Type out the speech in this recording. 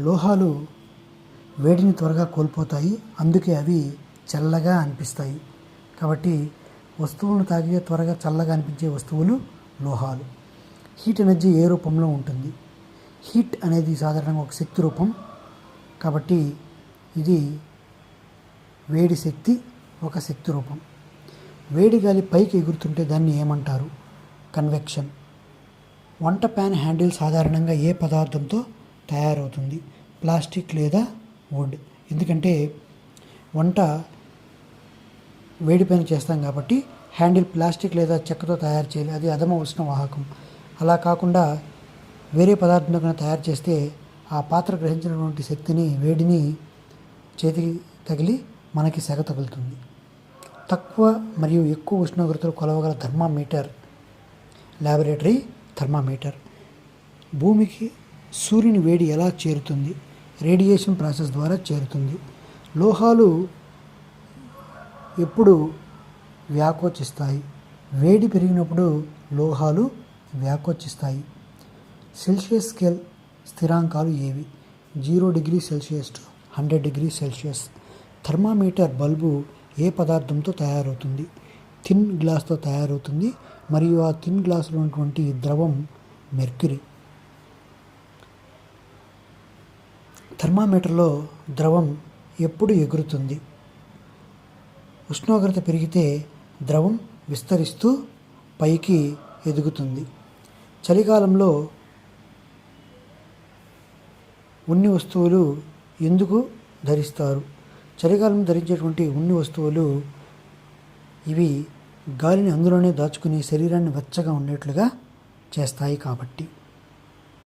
లోహాలు వేడిని త్వరగా కోల్పోతాయి, అందుకే అవి చల్లగా అనిపిస్తాయి. కాబట్టి వస్తువులను తాకితే త్వరగా చల్లగా అనిపించే వస్తువులు లోహాలు. హీట్ ఎనర్జీ ఏ రూపంలో ఉంటుంది? హీట్ అనేది సాధారణంగా ఒక శక్తి రూపం, కాబట్టి ఇది వేడి శక్తి ఒక శక్తి రూపం. వేడి గాలి పైకి ఎగురుతుంటే దాన్ని ఏమంటారు? కన్వెక్షన్. వంట ప్యాన్ హ్యాండిల్ సాధారణంగా ఏ పదార్థంతో తయారవుతుంది? ప్లాస్టిక్ లేదా వుడ్. ఎందుకంటే వంట వేడి పైన చేస్తాం కాబట్టి హ్యాండిల్ ప్లాస్టిక్ లేదా చెక్కతో తయారు చేయాలి, అది అధమ ఉష్ణ వాహకం. అలా కాకుండా వేరే పదార్థంతో కన్నా తయారు చేస్తే ఆ పాత్ర గ్రహించినటువంటి శక్తిని, వేడిని చేతికి తగిలి మనకి సెగ తగులుతుంది. తక్కువ మరియు ఎక్కువ ఉష్ణోగ్రతలు కొలవగల థర్మామీటర్ ల్యాబొరేటరీ థర్మామీటర్. భూమికి సూర్యుని వేడి ఎలా చేరుతుంది? రేడియేషన్ ప్రాసెస్ ద్వారా చేరుతుంది. లోహాలు ఎప్పుడు వ్యాకోచిస్తాయి? వేడి పెరిగినప్పుడు లోహాలు వ్యాకోచిస్తాయి. సెల్సియస్ స్కేల్ స్థిరాంకాలు ఏవి? 0 degree Celsius to 100 degree Celsius. Thermometer bulb ఏ పదార్థంతో తయారవుతుంది? థిన్ గ్లాస్తో తయారవుతుంది మరియు ఆ థిన్ గ్లాసులో ఉన్నటువంటి ద్రవం మెర్క్యూరీ. థర్మామీటర్లో ద్రవం ఎప్పుడు ఎగురుతుంది? ఉష్ణోగ్రత పెరిగితే ద్రవం విస్తరిస్తూ పైకి ఎదుగుతుంది. చలికాలంలో ఉన్ని వస్తువులు ఎందుకు ధరిస్తారు? చలికాలం ధరించేటువంటి ఉన్ని వస్తువులు ఇవి గాలిని అందులోనే దాచుకుని శరీరాన్ని వెచ్చగా ఉండేట్లుగా చేస్తాయి కాబట్టి.